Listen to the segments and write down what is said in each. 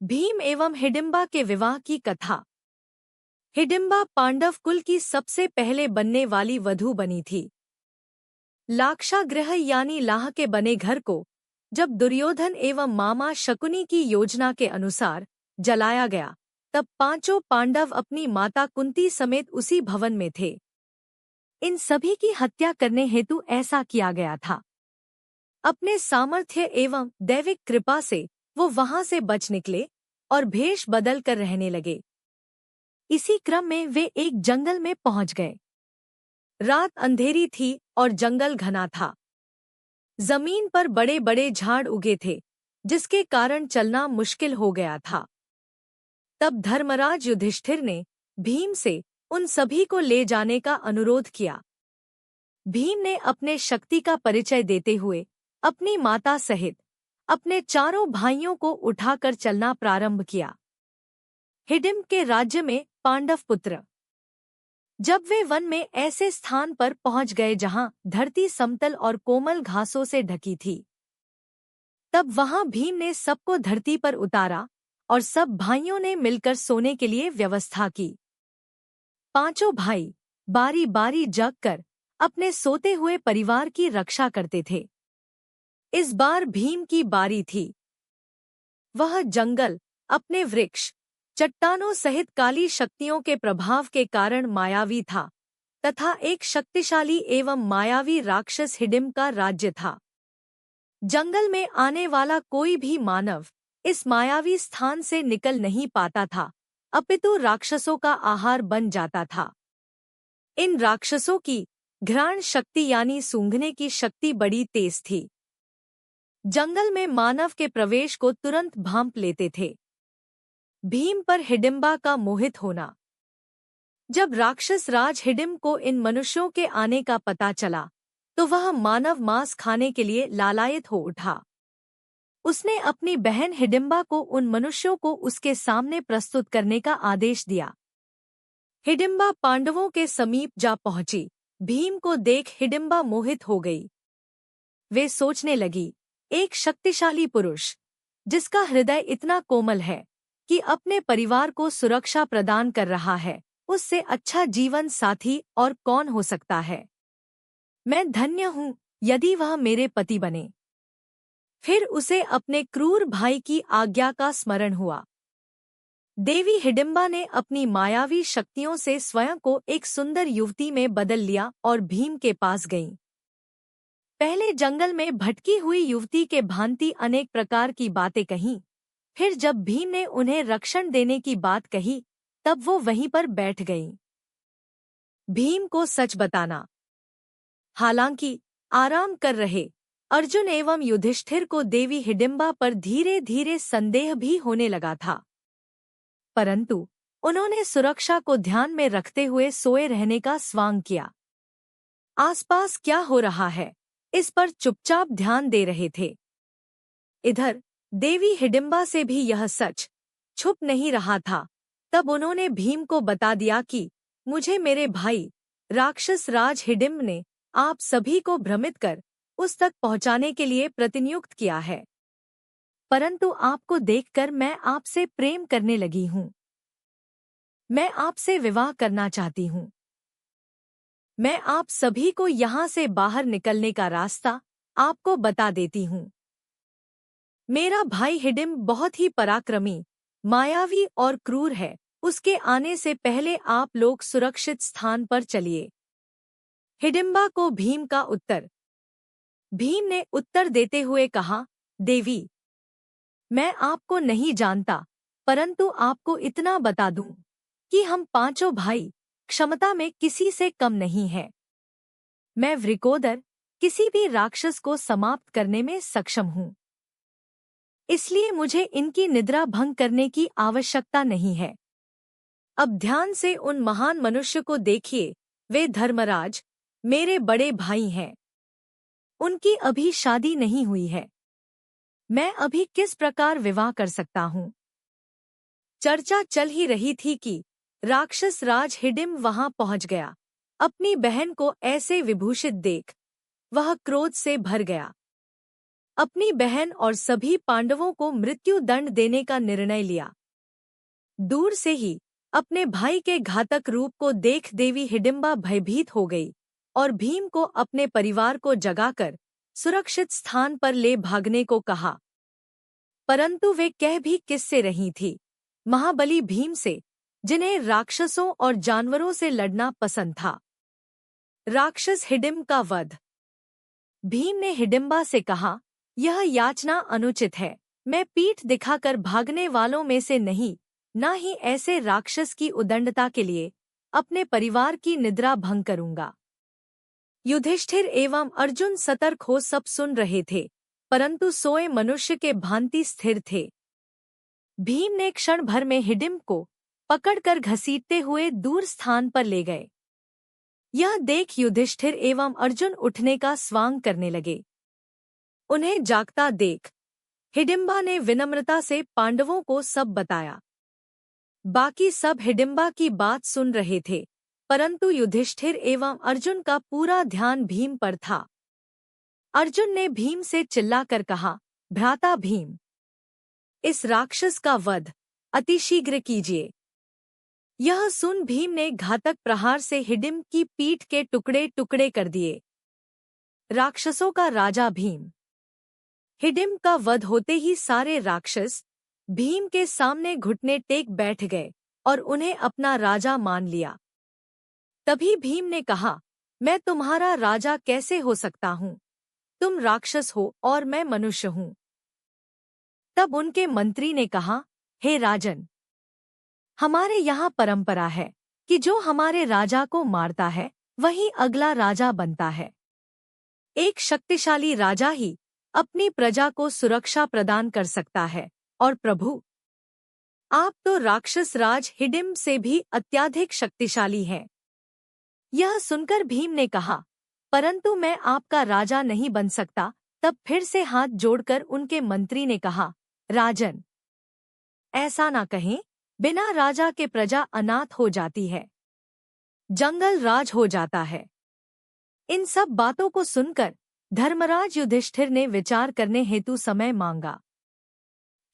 भीम एवं हिडिंबा के विवाह की कथा। हिडिंबा पांडव कुल की सबसे पहले बनने वाली वधू बनी थी। लाक्षागृह यानी लाह के बने घर को जब दुर्योधन एवं मामा शकुनी की योजना के अनुसार जलाया गया, तब पांचों पांडव अपनी माता कुंती समेत उसी भवन में थे। इन सभी की हत्या करने हेतु ऐसा किया गया था। अपने सामर्थ्य एवं दैविक कृपा से वो वहां से बच निकले और भेष बदल कर रहने लगे। इसी क्रम में वे एक जंगल में पहुंच गए। रात अंधेरी थी और जंगल घना था। जमीन पर बड़े बड़े झाड़ उगे थे, जिसके कारण चलना मुश्किल हो गया था। तब धर्मराज युधिष्ठिर ने भीम से उन सभी को ले जाने का अनुरोध किया। भीम ने अपने शक्ति का परिचय देते हुए अपनी माता सहित अपने चारों भाइयों को उठाकर चलना प्रारंभ किया। हिडिंब के राज्य में पांडव पुत्र। जब वे वन में ऐसे स्थान पर पहुंच गए जहां धरती समतल और कोमल घासों से ढकी थी, तब वहां भीम ने सबको धरती पर उतारा और सब भाइयों ने मिलकर सोने के लिए व्यवस्था की। पांचों भाई बारी बारी जगकर अपने सोते हुए परिवार की रक्षा करते थे। इस बार भीम की बारी थी। वह जंगल अपने वृक्ष, चट्टानों सहित काली शक्तियों के प्रभाव के कारण मायावी था तथा एक शक्तिशाली एवं मायावी राक्षस हिडिंब का राज्य था। जंगल में आने वाला कोई भी मानव इस मायावी स्थान से निकल नहीं पाता था, अपितु राक्षसों का आहार बन जाता था। इन राक्षसों की घ्राण शक्ति यानी सूंघने की शक्ति बड़ी तेज थी। जंगल में मानव के प्रवेश को तुरंत भांप लेते थे। भीम पर हिडिंबा का मोहित होना। जब राक्षस राज हिडिंब को इन मनुष्यों के आने का पता चला, तो वह मानव मांस खाने के लिए लालायित हो उठा। उसने अपनी बहन हिडिंबा को उन मनुष्यों को उसके सामने प्रस्तुत करने का आदेश दिया। हिडिंबा पांडवों के समीप जा पहुंची। भीम को देख हिडिंबा मोहित हो गई। वे सोचने लगी, एक शक्तिशाली पुरुष जिसका हृदय इतना कोमल है कि अपने परिवार को सुरक्षा प्रदान कर रहा है, उससे अच्छा जीवन साथी और कौन हो सकता है। मैं धन्य हूँ यदि वह मेरे पति बने। फिर उसे अपने क्रूर भाई की आज्ञा का स्मरण हुआ। देवी हिडिंबा ने अपनी मायावी शक्तियों से स्वयं को एक सुंदर युवती में बदल लिया और भीम के पास गईं। पहले जंगल में भटकी हुई युवती के भांति अनेक प्रकार की बातें कहीं। फिर जब भीम ने उन्हें रक्षण देने की बात कही, तब वो वहीं पर बैठ गईं। भीम को सच बताना। हालांकि आराम कर रहे अर्जुन एवं युधिष्ठिर को देवी हिडिंबा पर धीरे धीरे संदेह भी होने लगा था, परंतु उन्होंने सुरक्षा को ध्यान में रखते हुए सोए रहने का स्वांग किया। आसपास क्या हो रहा है, इस पर चुपचाप ध्यान दे रहे थे। इधर देवी हिडिंबा से भी यह सच छुप नहीं रहा था। तब उन्होंने भीम को बता दिया कि मुझे मेरे भाई राक्षस राज हिडिंब ने आप सभी को भ्रमित कर उस तक पहुंचाने के लिए प्रतिनियुक्त किया है, परंतु आपको देखकर मैं आपसे प्रेम करने लगी हूँ। मैं आपसे विवाह करना चाहती हूँ। मैं आप सभी को यहाँ से बाहर निकलने का रास्ता आपको बता देती हूँ। मेरा भाई हिडिंब बहुत ही पराक्रमी, मायावी और क्रूर है। उसके आने से पहले आप लोग सुरक्षित स्थान पर चलिए। हिडिंबा को भीम का उत्तर। भीम ने उत्तर देते हुए कहा, देवी, मैं आपको नहीं जानता, परंतु आपको इतना बता दूं कि हम पांचों भाई क्षमता में किसी से कम नहीं हैं। मैं वृकोदर किसी भी राक्षस को समाप्त करने में सक्षम हूँ, इसलिए मुझे इनकी निद्रा भंग करने की आवश्यकता नहीं है। अब ध्यान से उन महान मनुष्य को देखिए। वे धर्मराज मेरे बड़े भाई हैं। उनकी अभी शादी नहीं हुई है। मैं अभी किस प्रकार विवाह कर सकता हूँ? चर्चा चल ही रही थी कि राक्षस राज हिडिंब वहां पहुंच गया। अपनी बहन को ऐसे विभूषित देख वह क्रोध से भर गया। अपनी बहन और सभी पांडवों को मृत्यु दंड देने का निर्णय लिया। दूर से ही अपने भाई के घातक रूप को देख देवी हिडिंबा भयभीत हो गई और भीम को अपने परिवार को जगाकर सुरक्षित स्थान पर ले भागने को कहा। परंतु वे कह भी किससे रही थी? महाबली भीम से, जिन्हें राक्षसों और जानवरों से लड़ना पसंद था। राक्षस हिडिंब का वध। भीम ने हिडिंबा से कहा, यह याचना अनुचित है। मैं पीठ दिखाकर भागने वालों में से नहीं, न ही ऐसे राक्षस की उदंडता के लिए अपने परिवार की निद्रा भंग करूंगा। युधिष्ठिर एवं अर्जुन सतर्क हो सब सुन रहे थे, परंतु सोए मनुष्य के भांति स्थिर थे। भीम ने क्षण भर में हिडिंब को पकड़कर घसीटते हुए दूर स्थान पर ले गए। यह देख युधिष्ठिर एवं अर्जुन उठने का स्वांग करने लगे। उन्हें जागता देख हिडिंबा ने विनम्रता से पांडवों को सब बताया। बाकी सब हिडिंबा की बात सुन रहे थे, परंतु युधिष्ठिर एवं अर्जुन का पूरा ध्यान भीम पर था। अर्जुन ने भीम से चिल्लाकर कहा, भ्राता भीम, इस राक्षस का वध अतिशीघ्र कीजिए। यह सुन भीम ने घातक प्रहार से हिडिंब की पीठ के टुकड़े टुकड़े कर दिए। राक्षसों का राजा भीम। हिडिंब का वध होते ही सारे राक्षस भीम के सामने घुटने टेक बैठ गए और उन्हें अपना राजा मान लिया। तभी भीम ने कहा, मैं तुम्हारा राजा कैसे हो सकता हूँ? तुम राक्षस हो और मैं मनुष्य हूँ। तब उनके मंत्री ने कहा, हे राजन, हमारे यहाँ परंपरा है कि जो हमारे राजा को मारता है वही अगला राजा बनता है। एक शक्तिशाली राजा ही अपनी प्रजा को सुरक्षा प्रदान कर सकता है। और प्रभु, आप तो राक्षस राज हिडिंब से भी अत्यधिक शक्तिशाली हैं। यह सुनकर भीम ने कहा, परंतु मैं आपका राजा नहीं बन सकता। तब फिर से हाथ जोड़कर उनके मंत्री ने कहा, राजन, ऐसा ना कहें। बिना राजा के प्रजा अनाथ हो जाती है, जंगल राज हो जाता है। इन सब बातों को सुनकर धर्मराज युधिष्ठिर ने विचार करने हेतु समय मांगा।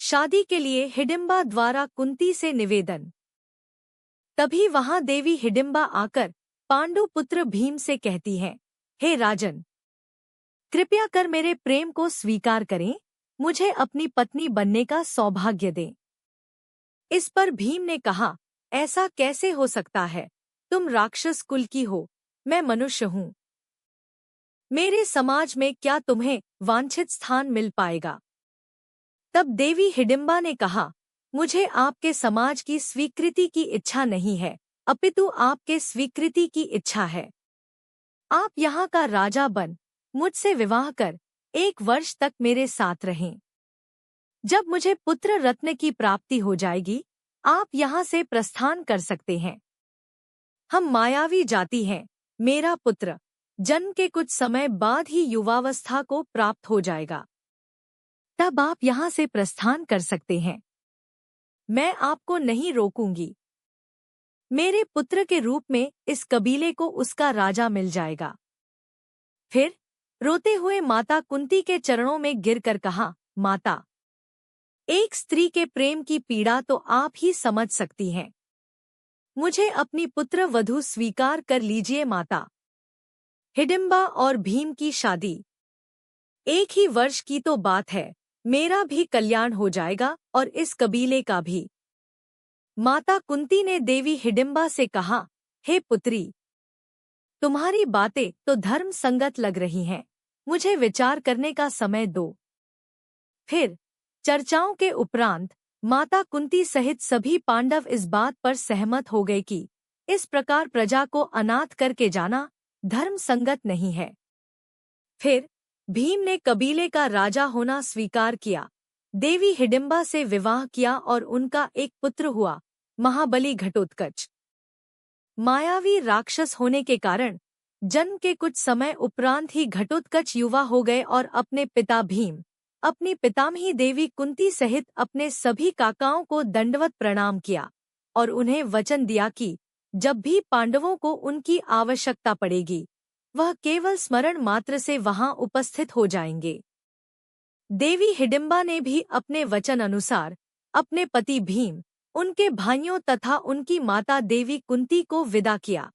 शादी के लिए हिडिंबा द्वारा कुंती से निवेदन। तभी वहां देवी हिडिंबा आकर पांडु पुत्र भीम से कहती है, हे राजन, कृपया कर मेरे प्रेम को स्वीकार करें, मुझे अपनी पत्नी बनने का सौभाग्य दें। इस पर भीम ने कहा, ऐसा कैसे हो सकता है? तुम राक्षस कुल की हो, मैं मनुष्य हूँ। मेरे समाज में क्या तुम्हें वांछित स्थान मिल पाएगा? तब देवी हिडिंबा ने कहा, मुझे आपके समाज की स्वीकृति की इच्छा नहीं है, अपितु आपके स्वीकृति की इच्छा है। आप यहाँ का राजा बन मुझसे विवाह कर 1 वर्ष तक मेरे साथ रहें। जब मुझे पुत्र रत्न की प्राप्ति हो जाएगी, आप यहाँ से प्रस्थान कर सकते हैं। हम मायावी जाति हैं। मेरा पुत्र जन्म के कुछ समय बाद ही युवावस्था को प्राप्त हो जाएगा। तब आप यहाँ से प्रस्थान कर सकते हैं। मैं आपको नहीं रोकूंगी। मेरे पुत्र के रूप में इस कबीले को उसका राजा मिल जाएगा। फिर रोते हुए माता कुंती के चरणों में गिरकर कहा, माता, एक स्त्री के प्रेम की पीड़ा तो आप ही समझ सकती हैं। मुझे अपनी पुत्र वधू स्वीकार कर लीजिए माता। हिडिंबा और भीम की शादी 1 ही वर्ष की तो बात है। मेरा भी कल्याण हो जाएगा और इस कबीले का भी। माता कुंती ने देवी हिडिंबा से कहा, हे पुत्री, तुम्हारी बातें तो धर्म संगत लग रही हैं, मुझे विचार करने का समय दो। फिर चर्चाओं के उपरांत माता कुंती सहित सभी पांडव इस बात पर सहमत हो गए कि इस प्रकार प्रजा को अनाथ करके जाना धर्म संगत नहीं है। फिर भीम ने कबीले का राजा होना स्वीकार किया, देवी हिडिंबा से विवाह किया और उनका एक पुत्र हुआ, महाबली घटोत्कच। मायावी राक्षस होने के कारण जन्म के कुछ समय उपरांत ही घटोत्कच युवा हो गए और अपने पिता भीम, अपनी पितामही देवी कुंती सहित अपने सभी काकाओं को दंडवत प्रणाम किया और उन्हें वचन दिया कि जब भी पांडवों को उनकी आवश्यकता पड़ेगी, वह केवल स्मरण मात्र से वहां उपस्थित हो जाएंगे। देवी हिडिंबा ने भी अपने वचन अनुसार अपने पति भीम, उनके भाइयों तथा उनकी माता देवी कुंती को विदा किया।